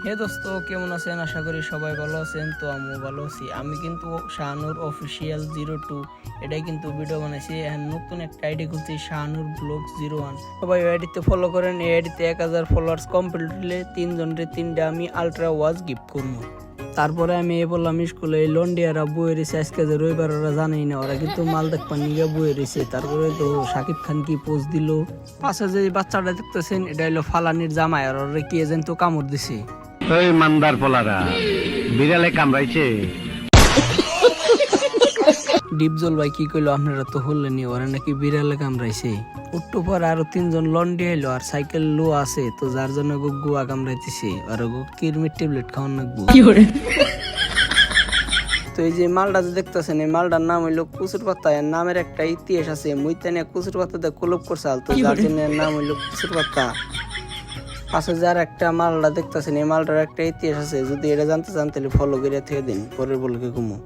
হে দোস্ত, কেমন আছেন? আশা করি সবাই ভালো আছেন। তো আমিও ভালো আছি। আমি কিন্তু শাহানুর অফিসিয়াল 02 এটাই কিন্তু ভিডিও বানাইছি। এখন নতুন একটা আইডি খুলছি, শাহানুর ব্লগ 01। সবাই ওই আইডিতে ফলো করেন। এই আইডিতে 1000 ফলোয়ার্স কমপ্লিট হলে 3 জনের 3টা আমি আলট্রা ওয়াচ গিফট করবো। তারপরে আমি বললাম স্কুলে এই লন্ডিয়ারা বয়ে রয়েছে, আজকে যে রবিবার ওরা জানেই না, ওরা কিন্তু মাল দেখবার নিয়ে বয়ে রয়েছে। তারপরে তো শাকিব খান কি পোজ দিল। পাশে যে বাচ্চাটা দেখতেছেন এটা হলো ফালানির জামাই, আর ওরা কি এজেন্ট তো কামড় দিছে। ওই মান্দার পোলারা বিড়ালে কামড়াইছে। ডিপজল ভাই কি কইলো, আপনারা তো হলেনি, ওরা নাকি বিড়ালে কামড়াইছে। উঠটো পর আরো 3 জন লন্ডি এলো, আর সাইকেল লো আছে, তো যার জন্য গুয়া কামড়াইতেছে, আর কিরমির ট্যাবলেট খাওয়ান লাগবো। তো এই যে মালটা যে দেখতেছেন, এই মালটার নাম হইলো কুচুর পাতা। এর নামের একটা ইতিহাস আছে। মুইতানে কুচুর পাতাতে কলপ করছাল, তো যার জন্য এর নাম হইলো কুচুর পাতা। পাশে যার একটা মালটা দেখতেছেন, এই মালটার একটা ইতিহাস আছে। যদি এটা জানতে চান তাহলে ফলো করে থেকে দিন, পরের বলকে ঘুমো।